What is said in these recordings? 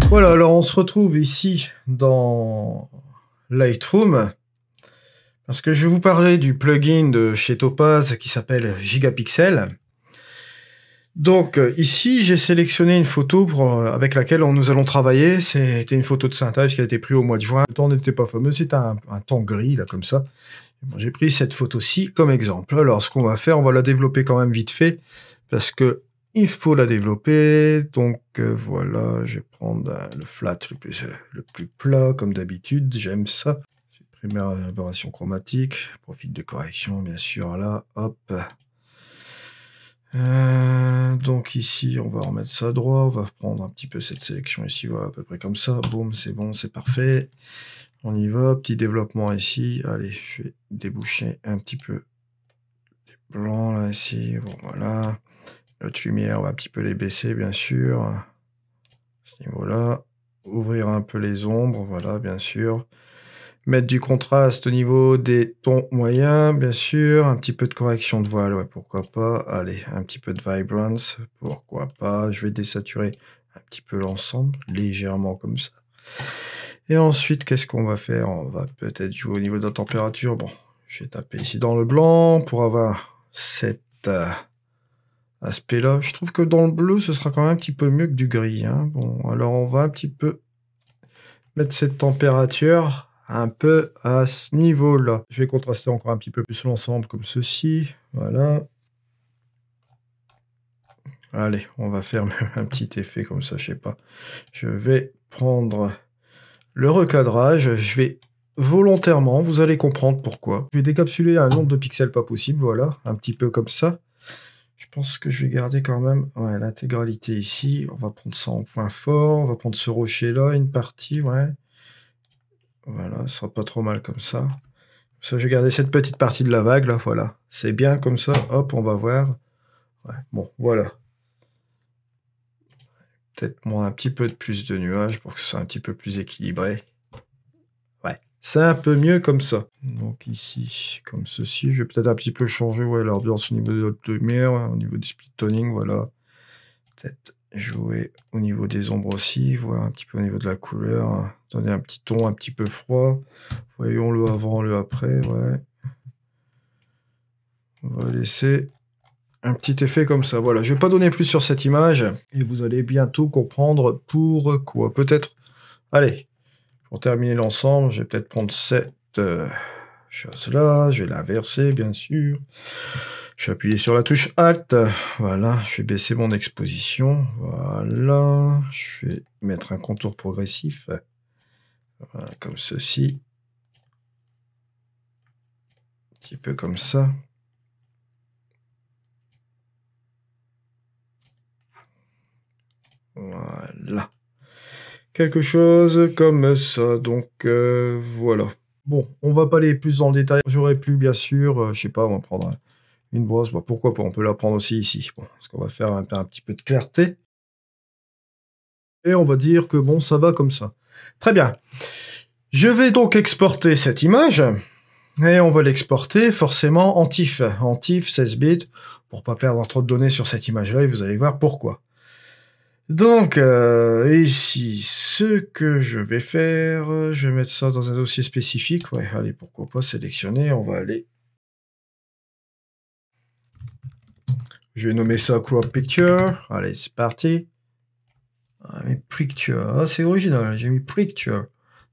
Voilà, alors on se retrouve ici dans Lightroom parce que je vais vous parler du plugin de chez Topaz qui s'appelle Gigapixel. Donc ici, j'ai sélectionné une photo avec laquelle nous allons travailler. C'était une photo de synthèse qui a été prise au mois de juin. Le temps n'était pas fameux, c'était un temps gris, là, comme ça. Bon, j'ai pris cette photo-ci comme exemple. Alors, ce qu'on va faire, on va la développer quand même vite fait, parce que il faut la développer. Donc voilà, je vais prendre le flat le plus plat, comme d'habitude. J'aime ça. Supprimer l'aberration chromatique. Profil de correction, bien sûr, là. Hop. Donc ici, on va remettre ça droit. On va prendre un petit peu cette sélection ici. Voilà, à peu près comme ça. Boum, c'est bon, c'est parfait. On y va. Petit développement ici. Allez, je vais déboucher un petit peu les blancs, là, ici. Bon, voilà. Notre lumière, on va un petit peu les baisser, bien sûr. À ce niveau-là. Ouvrir un peu les ombres, voilà, bien sûr. Mettre du contraste au niveau des tons moyens, bien sûr. Un petit peu de correction de voile, ouais, pourquoi pas. Allez, un petit peu de vibrance, pourquoi pas. Je vais désaturer un petit peu l'ensemble, légèrement comme ça. Et ensuite, qu'est-ce qu'on va faire? On va peut-être jouer au niveau de la température. Bon, je vais taper ici dans le blanc pour avoir cet aspect-là. Je trouve que dans le bleu, ce sera quand même un petit peu mieux que du gris, hein. Bon, alors on va un petit peu mettre cette température un peu à ce niveau-là. Je vais contraster encore un petit peu plus l'ensemble comme ceci. Voilà. Allez, on va faire un petit effet comme ça, je sais pas. Je vais prendre le recadrage. Je vais volontairement, vous allez comprendre pourquoi. Je vais décapsuler un nombre de pixels pas possible, voilà. Un petit peu comme ça. Je pense que je vais garder quand même l'intégralité ici. On va prendre ça en point fort. On va prendre ce rocher-là, une partie, ouais. Voilà, ce sera pas trop mal comme ça. Ça, je vais garder cette petite partie de la vague, là, voilà. C'est bien comme ça. Hop, on va voir. Ouais, bon, voilà. Peut-être moins un petit peu de plus de nuages pour que ce soit un petit peu plus équilibré. Ouais, c'est un peu mieux comme ça. Donc ici, comme ceci, je vais peut-être un petit peu changer l'ambiance au niveau de la lumière, au niveau du split toning, voilà. Peut-être jouer au niveau des ombres aussi, voir un petit peu au niveau de la couleur, hein. Donner un petit ton un petit peu froid. Voyons le avant, le après, ouais. On va laisser un petit effet comme ça. Voilà, je vais pas donner plus sur cette image et vous allez bientôt comprendre pourquoi. Peut-être, allez, pour terminer l'ensemble, je vais peut-être prendre cette chose-là, je vais l'inverser, bien sûr. Je vais appuyer sur la touche Alt. Voilà, je vais baisser mon exposition. Voilà, je vais mettre un contour progressif. Voilà, comme ceci. Un petit peu comme ça. Voilà. Quelque chose comme ça. Donc, voilà. Bon, on va pas aller plus dans le détail. J'aurais pu, bien sûr, je sais pas, on va prendre une brosse. Bah, pourquoi pas, on peut la prendre aussi ici. Bon, parce qu'on va faire un petit peu de clarté. Et on va dire que bon, ça va comme ça. Très bien. Je vais donc exporter cette image. Et on va l'exporter forcément en TIFF. En TIFF 16 bits. Pour pas perdre trop de données sur cette image-là. Et vous allez voir pourquoi. Donc, ici, ce que je vais faire, je vais mettre ça dans un dossier spécifique. Ouais, allez, pourquoi pas sélectionner. On va aller. Je vais nommer ça Crop Picture. Allez, c'est parti. Ah, mais Picture. Ah, c'est original. J'ai mis Picture.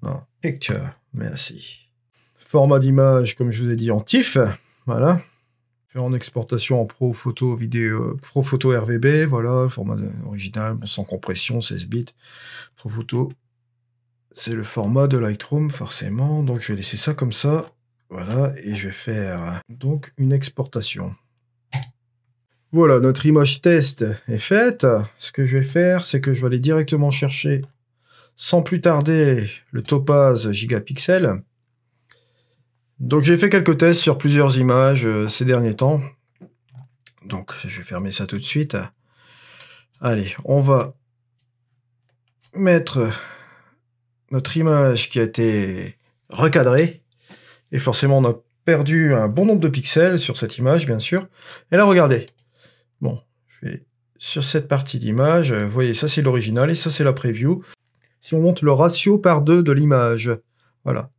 Non, Picture. Merci. Format d'image, comme je vous ai dit, en TIFF. Voilà. En exportation en Pro Photo vidéo, Pro Photo RVB, voilà, format original, sans compression, 16 bits. Pro Photo, c'est le format de Lightroom, forcément, donc je vais laisser ça comme ça, voilà, et je vais faire donc une exportation. Voilà, notre image test est faite. Ce que je vais faire, c'est que je vais aller directement chercher, sans plus tarder, le Topaz Gigapixel. Donc j'ai fait quelques tests sur plusieurs images ces derniers temps. Donc je vais fermer ça tout de suite. Allez, on va mettre notre image qui a été recadrée. Et forcément, on a perdu un bon nombre de pixels sur cette image, bien sûr. Et là, regardez. Bon, je vais sur cette partie d'image. Vous voyez, ça, c'est l'original et ça, c'est la preview. Si on monte le ratio par 2 de l'image, voilà.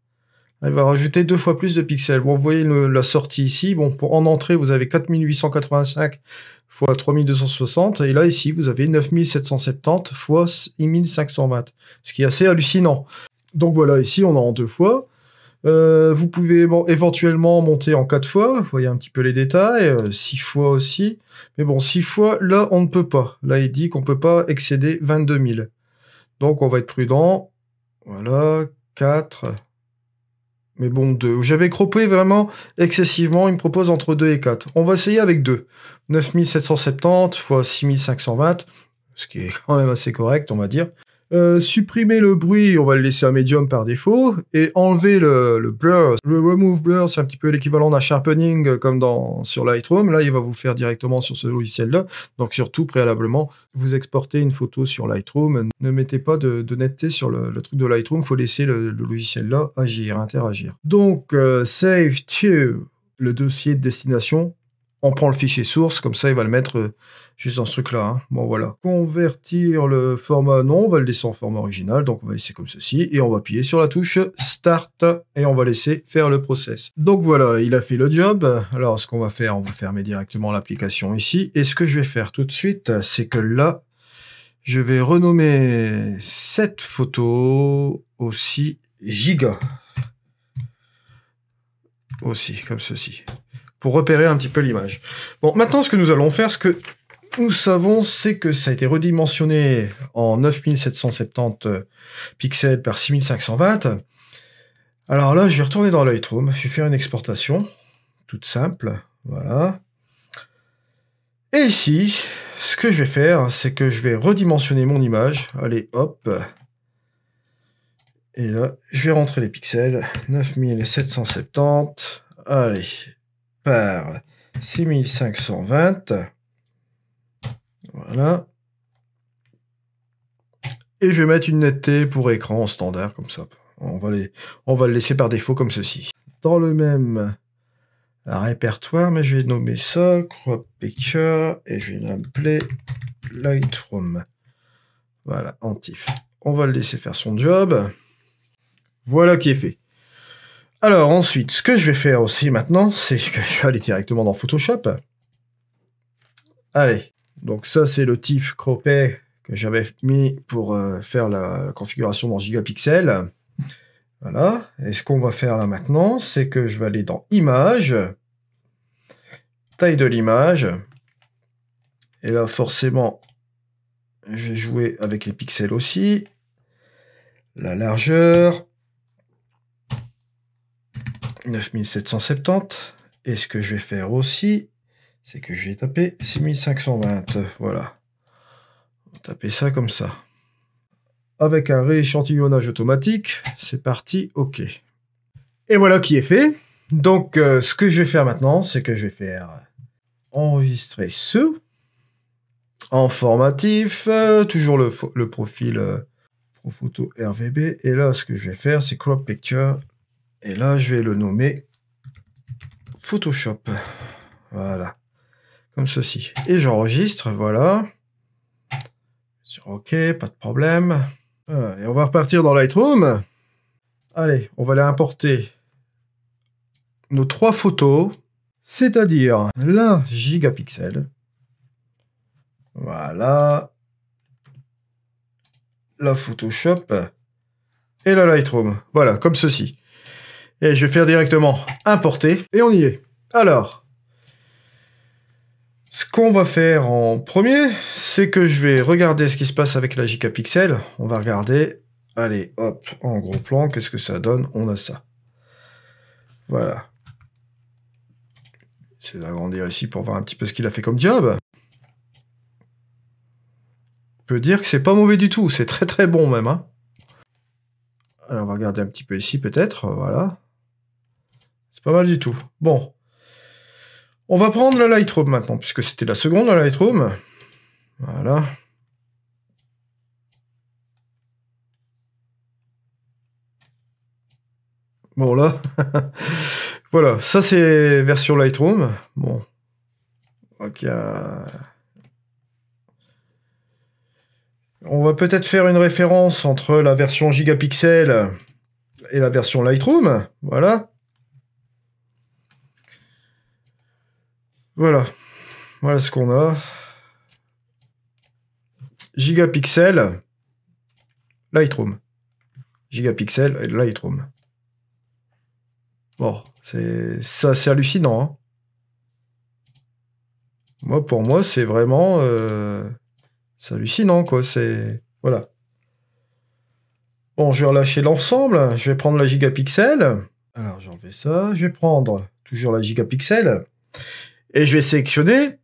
Elle va rajouter 2 fois plus de pixels. Bon, vous voyez la sortie ici. Bon, en entrée, vous avez 4885 x 3260. Et là, ici, vous avez 9770 x 6520. Ce qui est assez hallucinant. Donc voilà, ici, on a en 2 fois. Vous pouvez éventuellement monter en 4 fois. Vous voyez un petit peu les détails. 6 fois aussi. Mais bon, 6 fois, là, on ne peut pas. Là, il dit qu'on ne peut pas excéder 22 000. Donc, on va être prudent. Voilà, 4... Mais bon, 2. J'avais croppé vraiment excessivement. Il me propose entre 2 et 4. On va essayer avec 2. 9770 x 6520. Ce qui est quand même assez correct, on va dire. Supprimer le bruit, on va le laisser à medium par défaut. Et enlever le blur. Le remove blur, c'est un petit peu l'équivalent d'un sharpening comme sur Lightroom. Là, il va vous le faire directement sur ce logiciel-là. Donc surtout, préalablement, vous exportez une photo sur Lightroom. Ne mettez pas de netteté sur le truc de Lightroom. Il faut laisser le logiciel-là agir, interagir. Donc, save to le dossier de destination. On prend le fichier source, comme ça il va le mettre juste dans ce truc-là. Hein. Bon voilà. Convertir le format, non, on va le laisser en format original, donc on va laisser comme ceci, et on va appuyer sur la touche Start, et on va laisser faire le process. Donc voilà, il a fait le job. Alors ce qu'on va faire, on va fermer directement l'application ici, et ce que je vais faire tout de suite, c'est que là, je vais renommer cette photo aussi giga. Aussi, comme ceci. Pour repérer un petit peu l'image. Bon, maintenant, ce que nous allons faire, ce que nous savons, c'est que ça a été redimensionné en 9770 pixels par 6520. Alors là, je vais retourner dans Lightroom, je vais faire une exportation, toute simple, voilà. Et ici, ce que je vais faire, c'est que je vais redimensionner mon image. Allez, hop. Et là, je vais rentrer les pixels, 9770, allez, par 6520, voilà, et je vais mettre une netteté pour écran en standard, comme ça, on va le laisser par défaut comme ceci. Dans le même répertoire, mais je vais nommer ça, Crop Picture, et je vais l'appeler Lightroom, voilà, en TIFF. On va le laisser faire son job, voilà qui est fait. Alors ensuite, ce que je vais faire aussi maintenant, c'est que je vais aller directement dans Photoshop. Allez, donc ça c'est le TIFF croppé que j'avais mis pour faire la configuration dans gigapixels. Voilà, et ce qu'on va faire là maintenant, c'est que je vais aller dans Images, taille de l'image, et là forcément, je vais jouer avec les pixels aussi, la largeur, 9770, et ce que je vais faire aussi, c'est que je vais taper 6520, voilà. On va taper ça comme ça. Avec un rééchantillonnage automatique, c'est parti, ok. Et voilà qui est fait. Donc, ce que je vais faire maintenant, c'est que je vais faire enregistrer ce en formatif, toujours le profil ProPhoto RVB, et là, ce que je vais faire, c'est Crop Picture, et là, je vais le nommer Photoshop. Voilà. Comme ceci. Et j'enregistre, voilà. Sur OK, pas de problème. Et on va repartir dans Lightroom. Allez, on va aller importer nos 3 photos, c'est-à-dire la gigapixel. Voilà. La Photoshop. Et la Lightroom. Voilà, comme ceci. Et je vais faire directement importer. Et on y est. Alors, ce qu'on va faire en premier, c'est que je vais regarder ce qui se passe avec la gigapixel. On va regarder. Allez, hop, en gros plan, qu'est-ce que ça donne? On a ça. Voilà. C'est d'agrandir ici pour voir un petit peu ce qu'il a fait comme job. On peut dire que c'est pas mauvais du tout, c'est très très bon même. Hein. Alors on va regarder un petit peu ici peut-être, voilà. C'est pas mal du tout. Bon. On va prendre la Lightroom maintenant, puisque c'était la seconde la Lightroom. Voilà. Bon, là, voilà, ça c'est version Lightroom. Bon, ok. On va peut-être faire une référence entre la version Gigapixel et la version Lightroom. Voilà. Voilà. Voilà ce qu'on a. Gigapixel, Lightroom. Gigapixel et Lightroom. Bon, c'est hallucinant. Hein. Moi, pour moi, c'est vraiment... c'est hallucinant, quoi. C'est... Voilà. Bon, je vais relâcher l'ensemble. Je vais prendre la Gigapixel. Alors, j'en fais ça. Je vais prendre toujours la Gigapixel. Et je vais sélectionner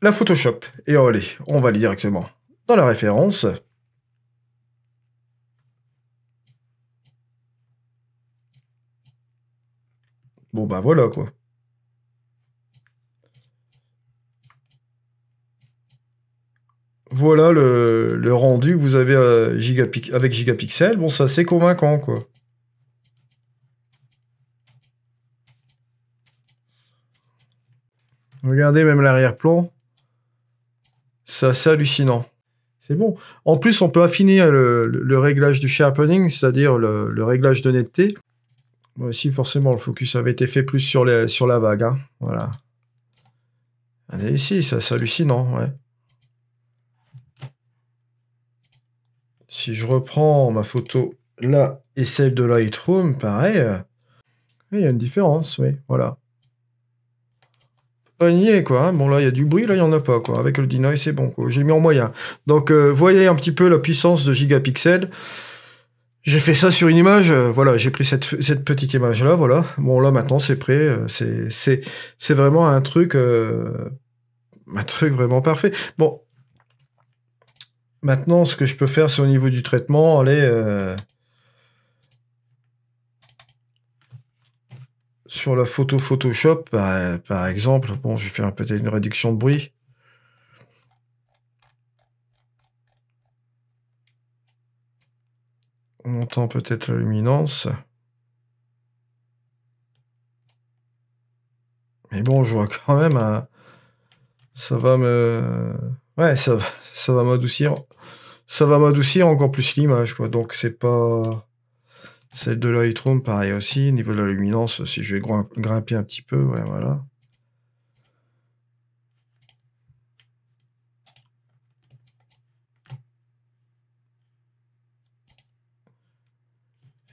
la Photoshop. Et allez, on va aller directement dans la référence. Bon, ben voilà, quoi. Voilà le rendu que vous avez avec Gigapixel. Bon, c'est assez convaincant, quoi. Regardez même l'arrière-plan. C'est assez hallucinant. C'est bon. En plus, on peut affiner le réglage du sharpening, c'est-à-dire le réglage de netteté. Bon, ici, forcément, le focus avait été fait plus sur la vague. Hein. Voilà. Allez, ici, c'est hallucinant, ouais. Si je reprends ma photo là et celle de Lightroom, pareil, il y a une différence, oui, voilà. Pas nier, quoi. Hein. Bon, là, il y a du bruit, là, il n'y en a pas, quoi. Avec le denoise, c'est bon, quoi. J'ai mis en moyen. Donc, voyez un petit peu la puissance de Gigapixel. J'ai fait ça sur une image, voilà, j'ai pris cette petite image-là, voilà. Bon, là, maintenant, c'est prêt. C'est vraiment un truc vraiment parfait. Bon. Maintenant, ce que je peux faire, c'est au niveau du traitement, aller sur la photo Photoshop, par exemple. Bon, je vais faire peut-être une réduction de bruit. En montant peut-être la luminance. Mais bon, je vois quand même, ça va me... Ouais, ça va m'adoucir. Ça va m'adoucir encore plus l'image, quoi. Donc, c'est pas... Celle de Lightroom, pareil aussi. Au niveau de la luminance, si je vais grimper un petit peu, ouais, voilà.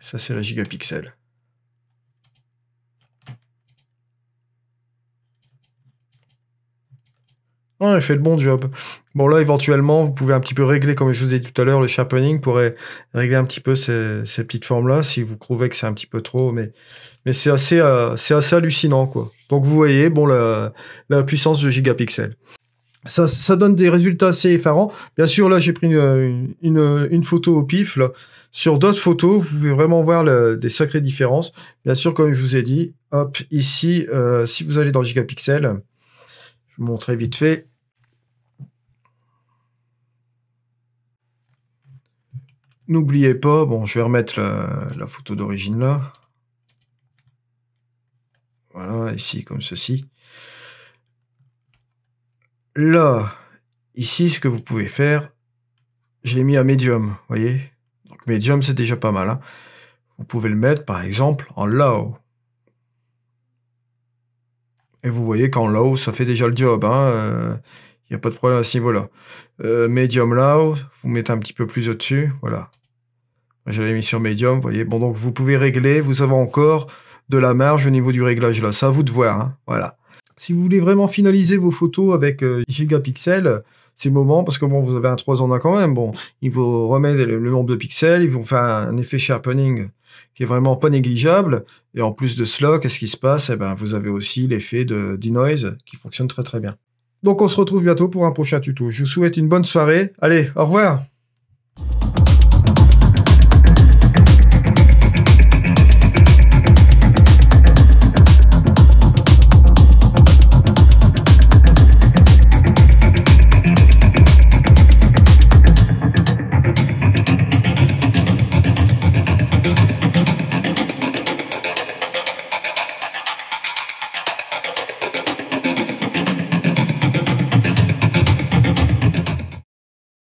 Ça, c'est la Gigapixel. Ouais, elle fait le bon job. Bon, là, éventuellement, vous pouvez un petit peu régler, comme je vous ai dit tout à l'heure, le sharpening pour régler un petit peu ces petites formes-là, si vous trouvez que c'est un petit peu trop, mais c'est assez hallucinant, quoi. Donc, vous voyez, bon, la puissance de Gigapixel. Ça donne des résultats assez effarants. Bien sûr, là, j'ai pris une photo au pif, là. Sur d'autres photos, vous pouvez vraiment voir des sacrées différences. Bien sûr, comme je vous ai dit, hop, ici, si vous allez dans Gigapixel, je vais vous montrer vite fait. N'oubliez pas, bon, je vais remettre la photo d'origine là. Voilà, ici, comme ceci. Là, ici, ce que vous pouvez faire, je l'ai mis à Medium, vous voyez. Donc, Medium, c'est déjà pas mal. Hein. Vous pouvez le mettre, par exemple, en Low. Et vous voyez qu'en Low, ça fait déjà le job. Hein. Il n'y a pas de problème à ce niveau-là. Medium Low, vous mettez un petit peu plus au-dessus, voilà. Je l'ai mis sur Medium, vous voyez. Bon, donc vous pouvez régler, vous avez encore de la marge au niveau du réglage là. C'est à vous de voir, hein. Voilà. Si vous voulez vraiment finaliser vos photos avec Gigapixel, c'est le moment, parce que bon, vous avez un 3 en 1 quand même. Bon, il vous remet le nombre de pixels, ils vont faire un effet sharpening qui est vraiment pas négligeable. Et en plus de cela, qu'est-ce qui se passe? Eh ben, vous avez aussi l'effet de denoise qui fonctionne très très bien. Donc on se retrouve bientôt pour un prochain tuto. Je vous souhaite une bonne soirée. Allez, au revoir!